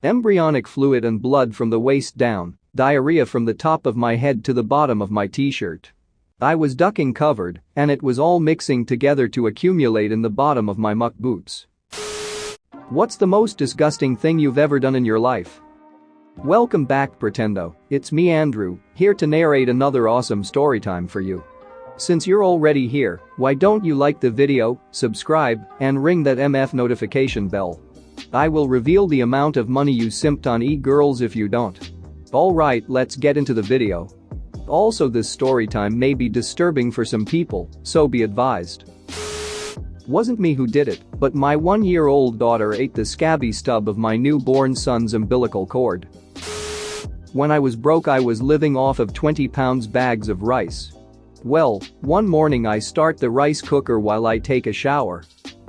Embryonic fluid and blood from the waist down, diarrhea from the top of my head to the bottom of my t-shirt. I was ducking covered, and it was all mixing together to accumulate in the bottom of my muck boots. What's the most disgusting thing you've ever done in your life? Welcome back, Pretendo. It's me, Andrew, here to narrate another awesome storytime for you. Since you're already here, why don't you like the video, subscribe, and ring that MF notification bell? I will reveal the amount of money you simped on e-girls if you don't. Alright, let's get into the video. Also, this storytime may be disturbing for some people, so be advised. Wasn't me who did it, but my 1-year-old daughter ate the scabby stub of my newborn son's umbilical cord. When I was broke, I was living off of 20-pound bags of rice. Well, one morning I start the rice cooker while I take a shower.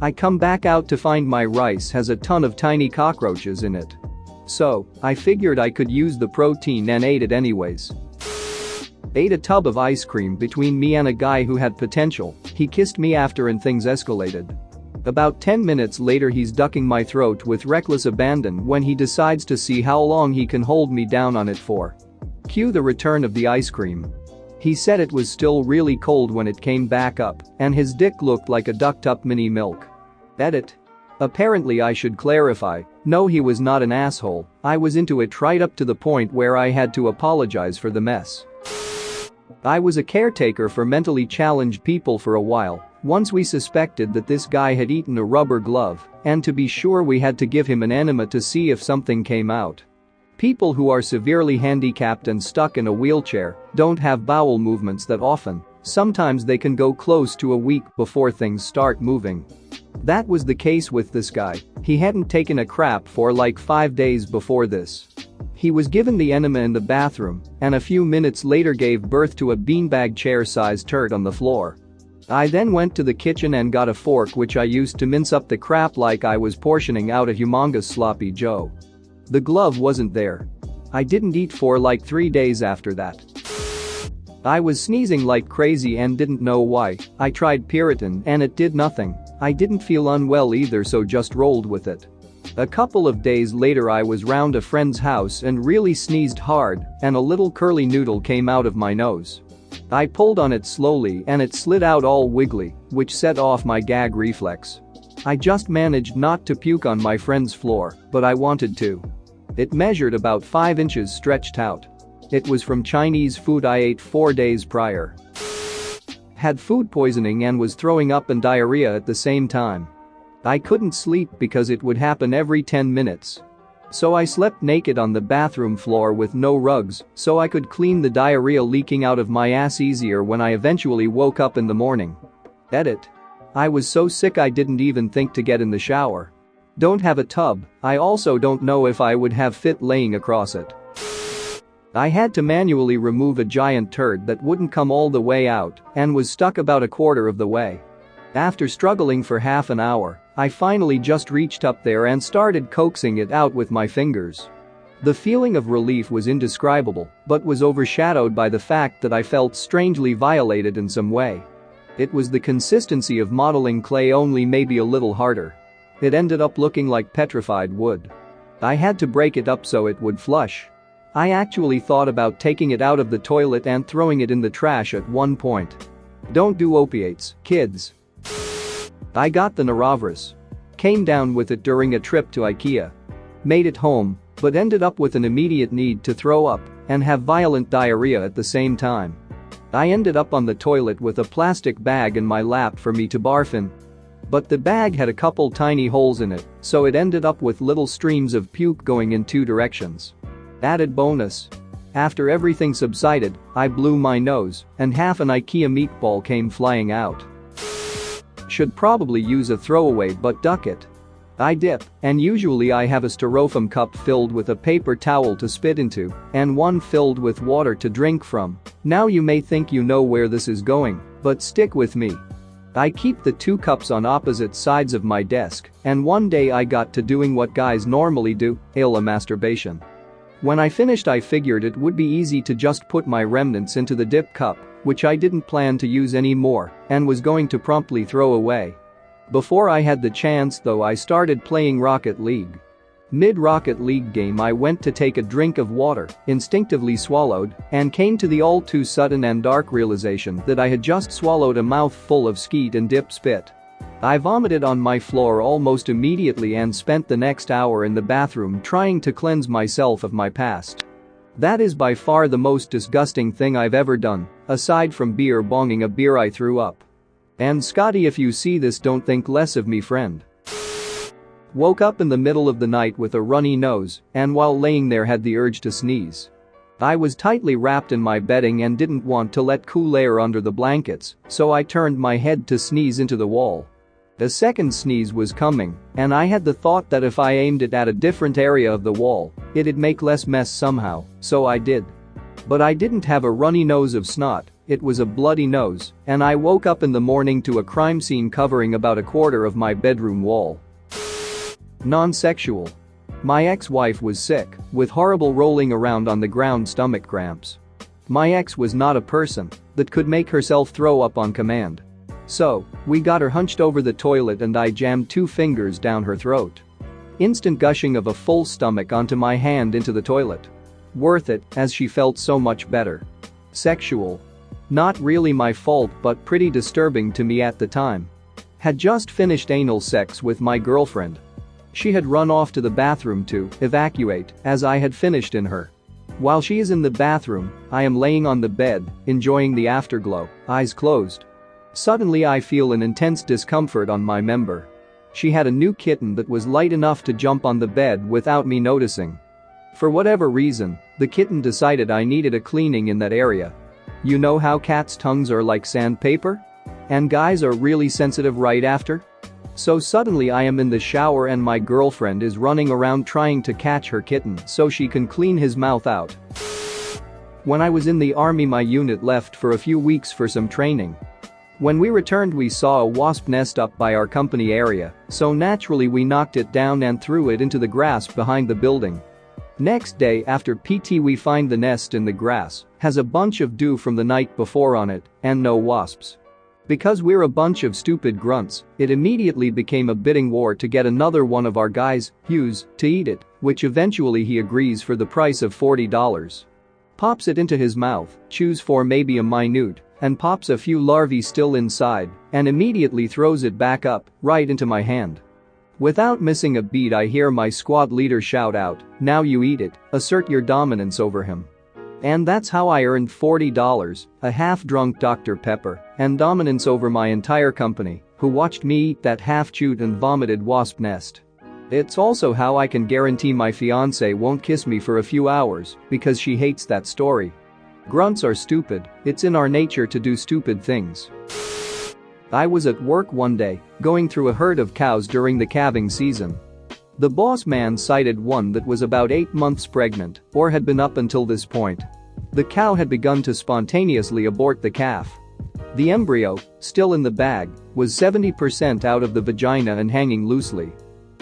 I come back out to find my rice has a ton of tiny cockroaches in it. So, I figured I could use the protein and ate it anyways. Ate a tub of ice cream between me and a guy who had potential. He kissed me after and things escalated. About 10 minutes later he's ducking my throat with reckless abandon when he decides to see how long he can hold me down on it for. Cue the return of the ice cream. He said it was still really cold when it came back up, and his dick looked like a ducked up mini milk. Edit. Apparently I should clarify, no, he was not an asshole, I was into it right up to the point where I had to apologize for the mess. I was a caretaker for mentally challenged people for a while. Once we suspected that this guy had eaten a rubber glove, and to be sure we had to give him an enema to see if something came out. People who are severely handicapped and stuck in a wheelchair don't have bowel movements that often. Sometimes they can go close to a week before things start moving. That was the case with this guy. He hadn't taken a crap for like 5 days before this. He was given the enema in the bathroom and a few minutes later gave birth to a beanbag chair-sized turd on the floor. I then went to the kitchen and got a fork which I used to mince up the crap like I was portioning out a humongous sloppy joe. The glove wasn't there. I didn't eat for like 3 days after that. I was sneezing like crazy and didn't know why. I tried Piriton and it did nothing. I didn't feel unwell either, so just rolled with it. A couple of days later I was round a friend's house and really sneezed hard, and a little curly noodle came out of my nose. I pulled on it slowly and it slid out all wiggly, which set off my gag reflex. I just managed not to puke on my friend's floor, but I wanted to. It measured about 5 inches stretched out. It was from Chinese food I ate 4 days prior. Had food poisoning and was throwing up and diarrhea at the same time. I couldn't sleep because it would happen every 10 minutes. So I slept naked on the bathroom floor with no rugs so I could clean the diarrhea leaking out of my ass easier when I eventually woke up in the morning. Edit. I was so sick I didn't even think to get in the shower. Don't have a tub. I also don't know if I would have fit laying across it. I had to manually remove a giant turd that wouldn't come all the way out and was stuck about a quarter of the way. After struggling for half an hour, I finally just reached up there and started coaxing it out with my fingers. The feeling of relief was indescribable, but was overshadowed by the fact that I felt strangely violated in some way. It was the consistency of modeling clay, only maybe a little harder. It ended up looking like petrified wood. I had to break it up so it would flush. I actually thought about taking it out of the toilet and throwing it in the trash at one point. Don't do opiates, kids. I got the norovirus. Came down with it during a trip to IKEA. Made it home, but ended up with an immediate need to throw up and have violent diarrhea at the same time. I ended up on the toilet with a plastic bag in my lap for me to barf in. But the bag had a couple tiny holes in it, so it ended up with little streams of puke going in 2 directions. Added bonus. After everything subsided, I blew my nose and half an IKEA meatball came flying out. Should probably use a throwaway but duck it. I dip, and usually I have a styrofoam cup filled with a paper towel to spit into and one filled with water to drink from. Now you may think you know where this is going, but stick with me. I keep the 2 cups on opposite sides of my desk, and one day I got to doing what guys normally do, a masturbation. When I finished I figured it would be easy to just put my remnants into the dip cup, which I didn't plan to use anymore and was going to promptly throw away. Before I had the chance though, I started playing Rocket League. Mid-Rocket League game I went to take a drink of water, instinctively swallowed, and came to the all too sudden and dark realization that I had just swallowed a mouthful of skeet and dip spit. I vomited on my floor almost immediately and spent the next hour in the bathroom trying to cleanse myself of my past. That is by far the most disgusting thing I've ever done, aside from beer bonging a beer I threw up. And Scotty, if you see this, don't think less of me, friend. Woke up in the middle of the night with a runny nose and while laying there had the urge to sneeze. I was tightly wrapped in my bedding and didn't want to let cool air under the blankets, so I turned my head to sneeze into the wall. A second sneeze was coming, and I had the thought that if I aimed it at a different area of the wall, it'd make less mess somehow, so I did. But I didn't have a runny nose of snot, it was a bloody nose, and I woke up in the morning to a crime scene covering about a quarter of my bedroom wall. Non-sexual. My ex-wife was sick, with horrible rolling around on the ground stomach cramps. My ex was not a person that could make herself throw up on command. So, we got her hunched over the toilet and I jammed 2 fingers down her throat. Instant gushing of a full stomach onto my hand into the toilet. Worth it, as she felt so much better. Sexual. Not really my fault but pretty disturbing to me at the time. Had just finished anal sex with my girlfriend. She had run off to the bathroom to evacuate as I had finished in her. While she is in the bathroom, I am laying on the bed, enjoying the afterglow, eyes closed. Suddenly I feel an intense discomfort on my member. She had a new kitten that was light enough to jump on the bed without me noticing. For whatever reason, the kitten decided I needed a cleaning in that area. You know how cats' tongues are like sandpaper? And guys are really sensitive right after? So suddenly I am in the shower and my girlfriend is running around trying to catch her kitten so she can clean his mouth out. When I was in the army, my unit left for a few weeks for some training. When we returned, we saw a wasp nest up by our company area, so naturally we knocked it down and threw it into the grass behind the building. Next day after PT we find the nest in the grass, has a bunch of dew from the night before on it, and no wasps. Because we're a bunch of stupid grunts, it immediately became a bidding war to get another one of our guys, Hughes, to eat it, which eventually he agrees for the price of $40. Pops it into his mouth, chews for maybe a minute, and pops a few larvae still inside, and immediately throws it back up, right into my hand. Without missing a beat I hear my squad leader shout out, "Now you eat it, assert your dominance over him." And that's how I earned $40, a half-drunk Dr. Pepper, and dominance over my entire company, who watched me eat that half-chewed and vomited wasp nest. It's also how I can guarantee my fiancé won't kiss me for a few hours because she hates that story. Grunts are stupid, it's in our nature to do stupid things. I was at work one day, going through a herd of cows during the calving season. The boss man sighted one that was about 8 months pregnant, or had been up until this point. The cow had begun to spontaneously abort the calf. The embryo, still in the bag, was 70% out of the vagina and hanging loosely.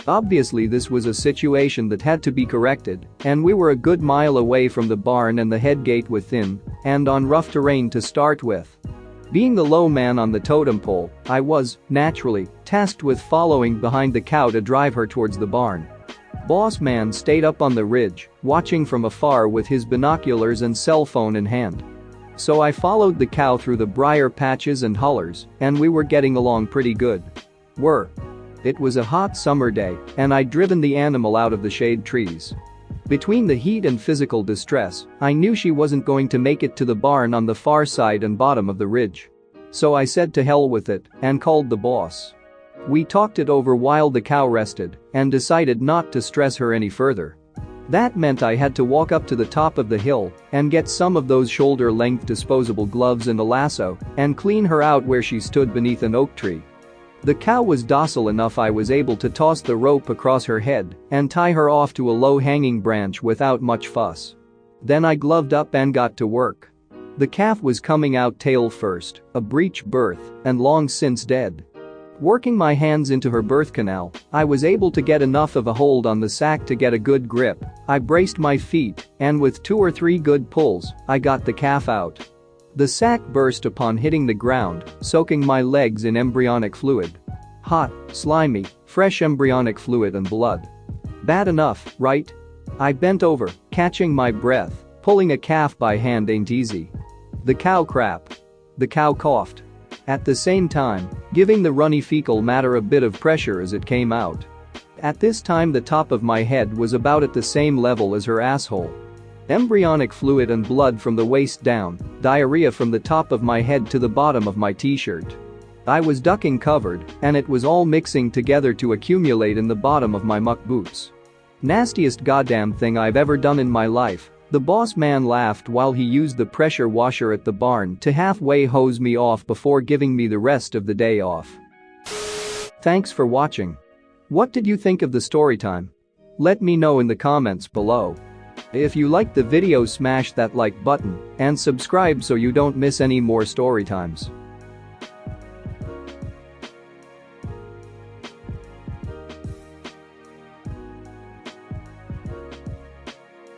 Obviously this was a situation that had to be corrected, and we were a good mile away from the barn and the head gate within, and on rough terrain to start with. Being the low man on the totem pole, I was, naturally, tasked with following behind the cow to drive her towards the barn. Boss man stayed up on the ridge, watching from afar with his binoculars and cell phone in hand. So I followed the cow through the briar patches and hollers, and we were getting along pretty good. It was a hot summer day, and I'd driven the animal out of the shade trees. Between the heat and physical distress, I knew she wasn't going to make it to the barn on the far side and bottom of the ridge. So I said to hell with it and called the boss. We talked it over while the cow rested and decided not to stress her any further. That meant I had to walk up to the top of the hill and get some of those shoulder-length disposable gloves and a lasso and clean her out where she stood beneath an oak tree. The cow was docile enough I was able to toss the rope across her head and tie her off to a low-hanging branch without much fuss. Then I gloved up and got to work. The calf was coming out tail first, a breech birth, and long since dead. Working my hands into her birth canal, I was able to get enough of a hold on the sack to get a good grip. I braced my feet, and with 2 or 3 good pulls, I got the calf out. The sack burst upon hitting the ground, soaking my legs in embryonic fluid. Hot, slimy, fresh embryonic fluid and blood. Bad enough, right? I bent over, catching my breath. Pulling a calf by hand ain't easy. The cow crap. The cow coughed. At the same time, giving the runny fecal matter a bit of pressure as it came out. At this time the top of my head was about at the same level as her asshole. Embryonic fluid and blood from the waist down, diarrhea from the top of my head to the bottom of my t-shirt. I was ducking covered, and it was all mixing together to accumulate in the bottom of my muck boots. Nastiest goddamn thing I've ever done in my life. The boss man laughed while he used the pressure washer at the barn to halfway hose me off before giving me the rest of the day off. Thanks for watching. What did you think of the story time? Let me know in the comments below. If you liked the video, smash that like button and subscribe so you don't miss any more story times.